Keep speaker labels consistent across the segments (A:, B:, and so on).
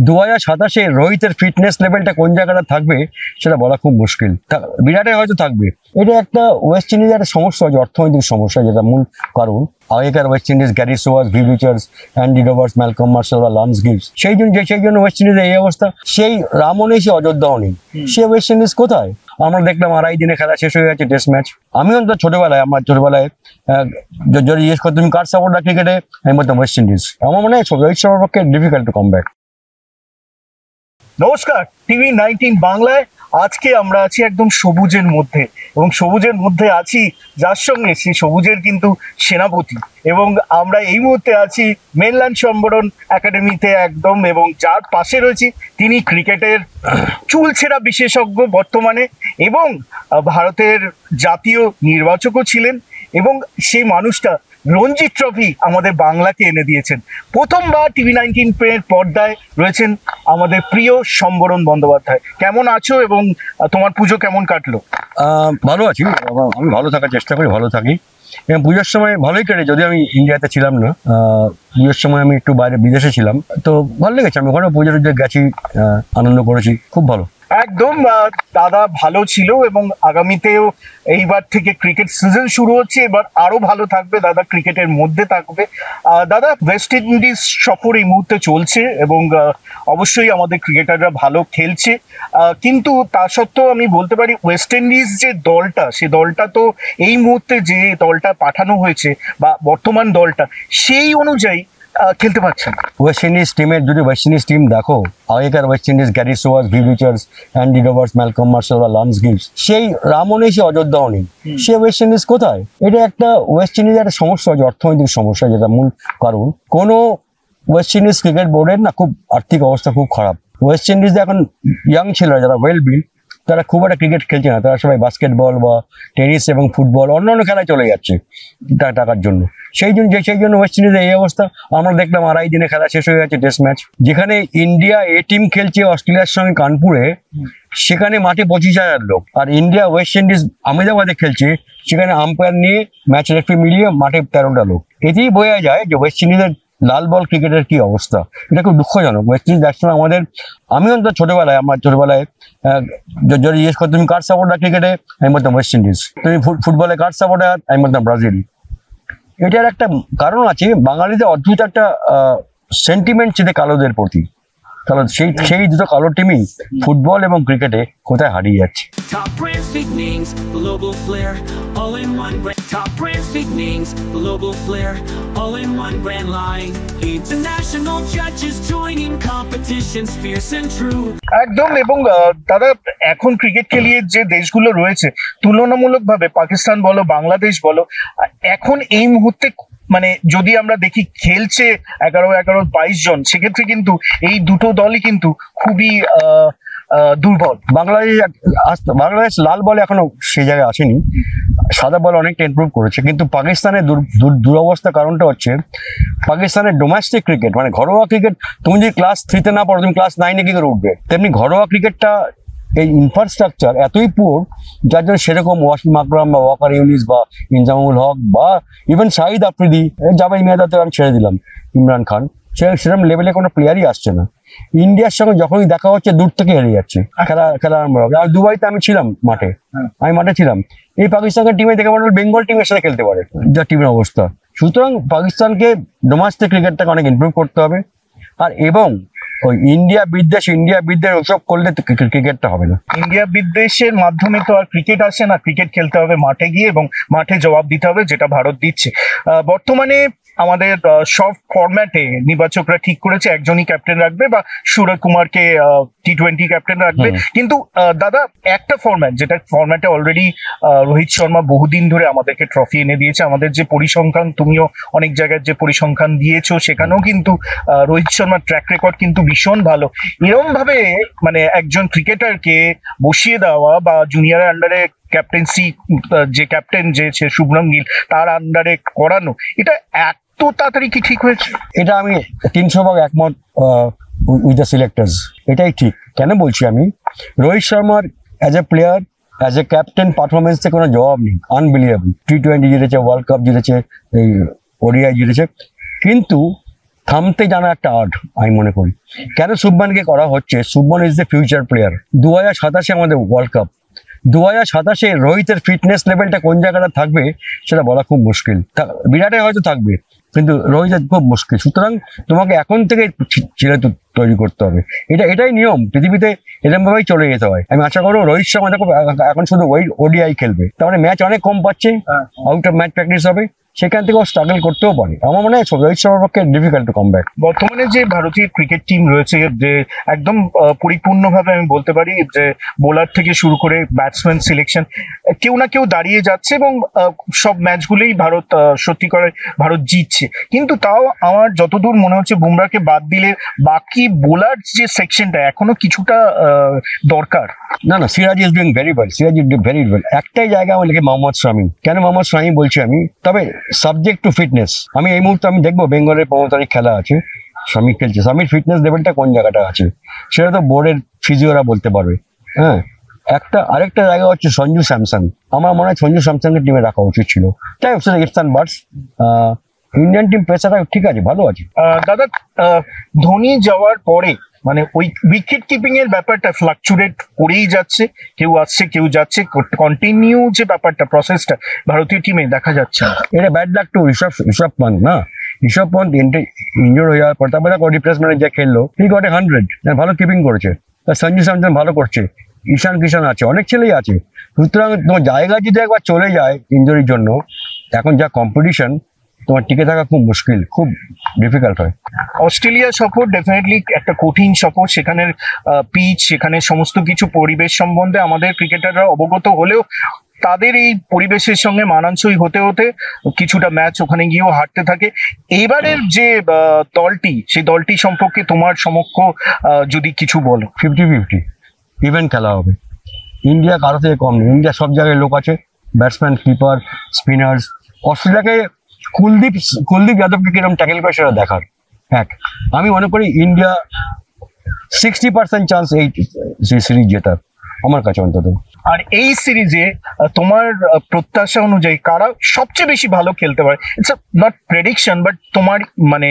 A: 2027-এ রোহিতের fitness লেভেলটা কোন জায়গাটা থাকবে সেটা বলা খুব মুশকিল। বিরাটের হয়তো থাকবে। এটা একটা ওয়েস্ট ইন্ডিজের একটা সমস্যা আছে, অর্থনৈতিক সমস্যা, যেটা মূল কারণ। আগেকার West Indies Garry Sobers, Viv Richards, Andy Roberts, Malcolm Marshall বা লান্স গিভস, সেই জন্য ওয়েস্ট ইন্ডিজের এই অবস্থা। সেই রামও নেই, সে অযোধ্যাও নেই, সে ওয়েস্ট ইন্ডিজ কোথায়? আমরা দেখলাম 2.5 দিনে খেলা শেষ হয়ে গেছে টেস্ট ম্যাচ। আমি অন্তত আমার ছোটবেলায় যদি জিজ্ঞেস করো তুমি কার সাপোর্টার ক্রিকেটে, আমি বলতাম ওয়েস্ট ইন্ডিজ। আমার মনে হয় রোহিত শর্মার পক্ষে ডিফিকাল্ট টু কাম ব্যাক।
B: নমস্কার, TV19 বাংলায় আজকে আমরা আছি একদম সবুজের মধ্যে, এবং সবুজের মধ্যে আছি যার সঙ্গে সেই সবুজের কিন্তু সেনাপতি, এবং আমরা এই মুহূর্তে আছি মেনল্যান্ড সম্বরণ একাডেমিতে একদম, এবং যার পাশে রয়েছি তিনি ক্রিকেটের চুলছেঁড়া বিশেষজ্ঞ বর্তমানে, এবং ভারতের জাতীয় নির্বাচকও ছিলেন, এবং সেই মানুষটা রঞ্জি ট্রফি আমাদের বাংলাকে এনে দিয়েছেন। প্রথমবার TV19 এর পর্দায় রয়েছেন আমাদের প্রিয় সম্বরণ বন্দ্যোপাধ্যায়। কেমন আছো এবং তোমার পুজো কেমন কাটলো?
A: ভালো আছি, আমি ভালো থাকার চেষ্টা করি, ভালো থাকি। এবং পুজোর সময় ভালোই কেটে, যদিও আমি ইন্ডিয়াতে ছিলাম না, পুজোর সময় আমি একটু বাইরে বিদেশে ছিলাম, তো ভালো লেগেছে। আমি ওখানে পুজোর গেছি, আনন্দ করেছি, খুব ভালো।
B: একদম দাদা ভালো ছিল, এবং আগামীতেও এইবার থেকে ক্রিকেট সিজন শুরু হচ্ছে, এবার আরো ভালো থাকবে দাদা, ক্রিকেটের মধ্যে থাকবে। দাদা, ওয়েস্ট ইন্ডিজ সফর এই মুহূর্তে চলছে, এবং অবশ্যই আমাদের ক্রিকেটাররা ভালো খেলছে, কিন্তু তা সত্ত্বেও আমি বলতে পারি ওয়েস্ট ইন্ডিজ যে দলটা, সে দলটা তো এই মুহূর্তে যে দলটা পাঠানো হয়েছে বা বর্তমান দলটা, সেই অনুযায়ী খেলতে পারছেন।
A: ওয়েস্ট ইন্ডিজ টিমের যদি ওয়েস্ট ইন্ডিজ টিম দেখো, আগেকার West Indies Garry Sobers, Viv Richards, Andy Roberts, Malcolm Marshall বা লান্স গিভস, সেই রামও নেই, সে অযোধ্যাও নেই, সে ওয়েস্ট ইন্ডিজ কোথায়? এটা একটা ওয়েস্ট ইন্ডিজের একটা সমস্যা আছে, অর্থনৈতিক সমস্যা, যেটা মূল কারণ। কোনো ওয়েস্ট ইন্ডিজ ক্রিকেট বোর্ডের না খুব আর্থিক অবস্থা খুব খারাপ। ওয়েস্ট ইন্ডিজে এখন ইয়াং ছেলেরা যারা ওয়েল বিল্ড, তারা খুব একটা ক্রিকেট খেলছে না, তারা সবাই বাস্কেটবল বা টেনিস এবং ফুটবল অন্য খেলায় চলে যাচ্ছে টাকার জন্য। সেই জন্য ওয়েস্ট ইন্ডিজের এই অবস্থা। আমরা দেখলাম 2.5 দিনে খেলা শেষ হয়ে গেছে টেস্ট ম্যাচ, যেখানে ইন্ডিয়া এ টিম খেলছে অস্ট্রেলিয়ার সঙ্গে কানপুরে, সেখানে মাঠে 25,000 লোক। আর ইন্ডিয়া ওয়েস্ট ইন্ডিজ আহমেদাবাদে খেলছে, সেখানে আম্পায়ার নিয়ে ম্যাচ রেফারি মিলিয়ে মাঠে 13টা লোক। এতেই বোঝা যায় যে ওয়েস্ট ইন্ডিজের লাল বল ক্রিকেটের কি অবস্থা। এটা খুব দুঃখজনক। ওয়েস্ট ইন্ডিজ ব্যাটসম্যান আমাদের, আমি অন্তত আমার ছোটবেলায় যদি জিজ্ঞেস করো তুমি কার সাপোর্টার ক্রিকেটে, আমি বলতাম ওয়েস্ট ইন্ডিজ। তুমি ফুটবলে কার সাপোর্টার, আমি বলতাম ব্রাজিল। এটার একটা কারণ আছে, বাঙালিদের অদ্ভুত একটা সেন্টিমেন্ট ছিল কালোদের প্রতি। কারণ সেই দুটো কালো টিমই ফুটবল এবং ক্রিকেটে কোথায় হারিয়ে যাচ্ছে।
C: Top brands, big names, global flair, all in one brand. Top brands, big names, global flair, all in one brand line. International judges joining competitions fierce and true.
B: একদম, এবং দাদা এখন ক্রিকেট খেলিয়ে যে দেশগুলো রয়েছে তুলনামূলকভাবে পাকিস্তান বলো, বাংলাদেশ বলো, এখন এই মুহূর্তে মানে যদি আমরা দেখি খেলছে 11-22 জন, সেক্ষেত্রে কিন্তু এই দুটো দলই কিন্তু খুবই দুর্বল।
A: বাংলাদেশ লাল বলে এখনো সেই জায়গায় আসেনি, সাদা বল অনেকটা ইমপ্রুভ করেছে। কিন্তু পাকিস্তানের দুরবস্থা কারণটা হচ্ছে পাকিস্তানের ডোমেস্টিক ক্রিকেট, মানে ঘরোয়া ক্রিকেট। তুমি যদি ক্লাস 3-তে না পড়ো, তুমি ক্লাস 9-এ কি করে উঠবে? তেমনি ঘরোয়া ক্রিকেটটা এই ইনফ্রাস্ট্রাকচার এতই পুর, যার জন্য সেরকম ওয়াসিম আকরাম বা ওয়াকার ইউনিস বা ইনজামুল হক বা ইভেন শাহিদ আফ্রিদি, জাবাই মিয়াদাতে আমি ছেড়ে দিলাম, ইমরান খান, সেরকম লেভেলে কোনো প্লেয়ারই আসছে না। ইন্ডিয়ার সঙ্গে যখনই দেখা হচ্ছে দূর থেকে হেরে যাচ্ছে, খেলা আরম্ভ হবে। আর দুবাইতে আমি ছিলাম, আমি মাঠে ছিলাম। এই পাকিস্তানকে টিমে দেখে মনে হল বেঙ্গল টিমের সাথে খেলতে পারে, যা টিমের অবস্থা। সুতরাং পাকিস্তানকে ডোমেস্টিক ক্রিকেটটাকে অনেক ইমপ্রুভ করতে হবে। আর এবং ওই ইন্ডিয়া বিদ্বেষ ওসব করলে ক্রিকেটটা হবে না।
B: ইন্ডিয়া বিদ্বেষের মাধ্যমে তো আর ক্রিকেট আসে না, ক্রিকেট খেলতে হবে মাঠে গিয়ে, এবং মাঠে জবাব দিতে হবে, যেটা ভারত দিচ্ছে। বর্তমানে আমাদের সব ফরম্যাটে নির্বাচকরা ঠিক করেছে একজনই ক্যাপ্টেন রাখবে, বা সূর্যকুমারকে T20 ক্যাপ্টেন রাখবে। কিন্তু দাদা একটা ফরম্যাট, যেটা ফরম্যাটে অলরেডি রোহিত শর্মা বহুদিন ধরে আমাদেরকে ট্রফি এনে দিয়েছে, আমাদের যে পরিসংখ্যান, তুমিও অনেক জায়গায় যে পরিসংখ্যান দিয়েছো, সেখানেও কিন্তু রোহিত শর্মার ট্র্যাক রেকর্ড কিন্তু ভীষণ ভালো। এরকম ভাবে মানে একজন ক্রিকেটারকে বসিয়ে দেওয়া বা জুনিয়রের আন্ডারে ক্যাপ্টেন্সি, যে ক্যাপ্টেন যে শুভমন গিল, তার আন্ডারে করানো, এটা এত তাড়াতাড়ি কি ঠিক হয়েছে?
A: এটা আমি 300 ভাগ একমত উইথ দ্য সিলেক্টার্স। এটাই ঠিক। কেন বলছি আমি, রোহিত শর্মার as a player, as a captain পারফরমেন্সে কোনো জবাব নেই। আনবিলিভেবল। T20 জিতেছে, ওয়ার্ল্ড কাপ জিতেছে, এই ওডিআই জিতেছে, কিন্তু থামতে জানা একটা আর্ট আমি মনে করি। কেন শুভমানকে করা হচ্ছে, Shubman is the future player. 2027 আমাদের ওয়ার্ল্ড কাপ, 2027 রোহিতের ফিটনেস লেভেলটা কোন জায়গাটা থাকবে সেটা বলা খুব মুশকিল। বিরাটের হয়তো থাকবে, কিন্তু রোহিতের খুব মুশকিল। সুতরাং তোমাকে এখন থেকে ছেলে তৈরি করতে হবে, এটাই নিয়ম পৃথিবীতে, এরকম ভাবেই চলে যেতে হয়। আমি আশা করবো রোহিত শর্মা দেখো এখন শুধু ওডিআই খেলবে, তার মানে ম্যাচ অনেক কম পাচ্ছে, আউট অফ ম্যাচ প্র্যাকটিস হবে, সেখান থেকে ও স্ট্রাগল করতেও পারে। আমার মনে হয় রোহিত শর্মার পক্ষে ডিফিকাল্ট টু কাম ব্যাক।
B: বর্তমানে যে ভারতীয় ক্রিকেট টিম রয়েছে, যে একদম পরিপূর্ণভাবে আমি বলতে পারি যে বোলার থেকে শুরু করে ব্যাটসম্যান সিলেকশন কেউ না কেউ দাঁড়িয়ে যাচ্ছে, এবং সব ম্যাচগুলোই সত্যি করে ভারত জিতছে। কিন্তু তাও আমার যতদূর মনে হচ্ছে বুমরাকে বাদ দিলে বাকি বোলার যে সেকশনটা এখনো কিছুটা দরকার।
A: না, Siraj is doing very well, Siraj is doing very well. একটাই জায়গা আমার লেগে মোহাম্মদ শামি। কেন মোহাম্মদ শামি বলছি আমি, তবে সাবজেক্ট টু ফিটনেস। আমি এই মুহূর্তে আমি দেখবো বেঙ্গলের 15 তারিখ খেলা আছে, শামি খেলছে, শামির ফিটনেস লেভেলটা কোন জায়গাটা আছে সেটা তো বোর্ডের ফিজিওরা বলতে পারবে। হ্যাঁ, আরেকটা জায়গা হচ্ছে সঞ্জু স্যামসন। আমার মনে হয় সঞ্জু স্যামসনকে টিমে রাখা উচিত ছিল। যাই হোক, সেটা ifs and buts. Indian team পেসারটা ঠিক আছে, ভালো আছে।
B: দাদা, ধোনি যাওয়ার পরে মানে ওই উইকেট কিপিং এর ব্যাপারটা ফ্লাকচুয়েট করেই যাচ্ছে, কেউ আসছে কেউ যাচ্ছে, কন্টিনিউ যে ব্যাপারটা প্রসেসটা ভারতীয় টিমে দেখা যাচ্ছে না।
A: এটা bad luck to Rishabh Pant না। ঋষভ পন্থ ইনজোর হয়ে যাওয়ার পর তারপরে রিপ্লেসমেন্টে যে খেললো, হি গট এ 100, ভালো কিপিং করেছে। সঞ্জু স্যামসন ভালো করছে, ঈশান কিষান আছে, অনেক ছেলেই আছে। সুতরাং তোমার জায়গা যদি একবার চলে যায় ইনজুরির জন্য, এখন যা কম্পিটিশন, তোমার টিকে থাকা খুব মুশকিল, খুব ডিফিকাল্ট হয়।
B: অস্ট্রেলিয়া সফর ডেফিনেটলি একটা কঠিন সফর। সেখানের পিচ, সেখানে সমস্ত কিছু পরিবেশ সম্বন্ধে আমাদের ক্রিকেটাররা অবগত হলেও তাদের এই পরিবেশের সঙ্গে মানানসই হতে হতে কিছুটা ম্যাচ ওখানে গিয়েও হারতে থাকে। এবারের যে দলটি, সেই দলটি সম্পর্কে তোমার সমক্ষ যদি কিছু বলো।
A: 50-50 ইভেন্ট খেলা হবে। ইন্ডিয়া কারো থেকে কম নেই, ইন্ডিয়া সব জায়গায় লোক আছে, ব্যাটসম্যান, কিপার, স্পিনার্স। অস্ট্রেলিয়াকে কুলদীপ যাদবকে কিরকম ট্যাকেল করে সেটা দেখার। আমি মনে করি ইন্ডিয়া 60% চান্স এই সিরিজ জেতার, আমার কাছে অন্তত।
B: আর এই সিরিজে তোমার প্রত্যাশা অনুযায়ী কারা সবচেয়ে বেশি ভালো খেলতে পারে? ইটস নট প্রেডিকশন, বাট তোমার মানে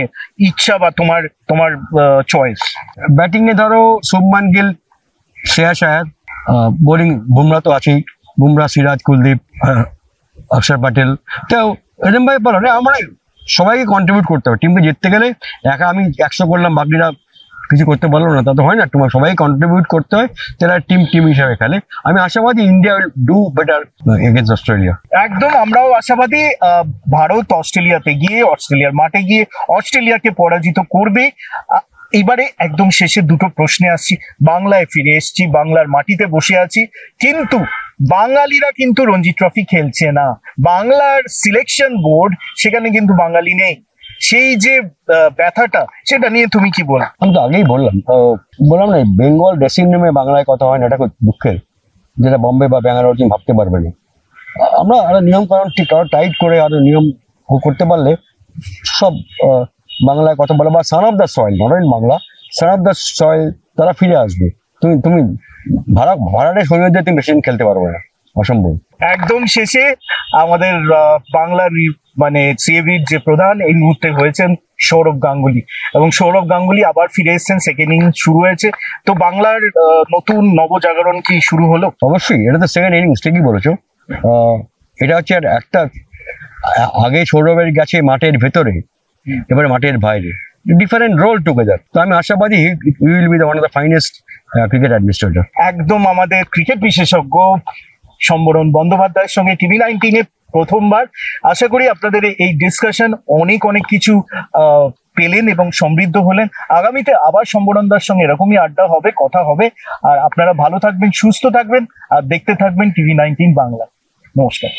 B: ইচ্ছা বা তোমার চয়েস।
A: ব্যাটিং এ ধরো শুভমান গিল, শ্রেয়াস আয়ার, বোলিং বুমরা তো আছেই, বুমরা, সিরাজ, কুলদীপ, অক্ষর প্যাটেল। তো এরকম ভাবে বলো না, আমার সবাইকে কন্ট্রিবিউট করতে হবে। টিমকে জিততে গেলে একা আমি 100 করলাম, বাকিরা কিছু করতে পারলো না, তা তো হয় না। তোমার সবাই কন্ট্রিবিউট করতে হয়, তারা টিম হিসাবে খেলে। আমি আশাবাদী India will do better against Australia.
B: একদম আমরাও আশাবাদী ভারত অস্ট্রেলিয়াতে গিয়ে, অস্ট্রেলিয়ার মাঠে গিয়ে অস্ট্রেলিয়াকে পরাজিত করবে। এবারে একদম শেষে দুটো প্রশ্নে আসছি। বাংলায় ফিরে এসেছি, বাংলার মাটিতে বসে আছি, কিন্তু বাঙালিরা কিন্তু রঞ্জি ট্রফি খেলছে না। বাংলার সিলেকশন বোর্ড, সেখানে কিন্তু বাঙালি নেই। সেই যে ব্যথাটা, সেটা নিয়ে তুমি কি বল?
A: আমি তো আগেই বললাম না, বেঙ্গল ড্রেসিং রুমে বাংলায় কথা হয় না, এটা খুব দুঃখের, যেটা বম্বে বা ব্যাঙ্গালোর টিম ভাবতে পারবে না। আমরা আরো নিয়ম কারণ ঠিক আরো টাইট করে আরো নিয়ম করতে পারলে সব বাংলায় কথা বলে, বা son of the soil, not in Bangla, son of the soil, তারা ফিরে আসবে। তুমি ভাড়াটে সৈন্যদের তুমি বেশি দিন খেলতে পারবে না, অসম্ভব।
B: একদম শেষে আমাদের বাংলার মানে সিএবির যে প্রধান এই মুহূর্তে হয়েছেন সৌরভ গাঙ্গুলি, এবং সৌরভ গাঙ্গুলি আবার ফিরে এসেছেন, সেকেন্ড ইনিংস শুরু হয়েছে। তো বাংলার নতুন নবজাগরণ কি শুরু হলো?
A: অবশ্যই, এটা তো সেকেন্ড ইনিংস, ঠিকই বলেছো। এটা হচ্ছে একটা, আগে সৌরভের গেছে মাঠের ভেতরে, এবারে মাঠের বাইরে, ডিফারেন্ট রোল টুগেদার। তো আমি আশাবাদী he will be one of the finest cricket administrator.
B: একদম আমাদের ক্রিকেট বিশেষজ্ঞ সম্বরণ বন্দ্যোপাধ্যায়ের সঙ্গে TV19-এ প্রথমবার। আশা করি আপনাদের এই ডিসকাশন অনেক কিছু পেলেন এবং সমৃদ্ধ হলেন। আগামীতে আবার সম্বরণদার সঙ্গে এরকমই আড্ডা হবে, কথা হবে। আর আপনারা ভালো থাকবেন, সুস্থ থাকবেন, আর দেখতে থাকবেন TV19 বাংলা। নমস্কার।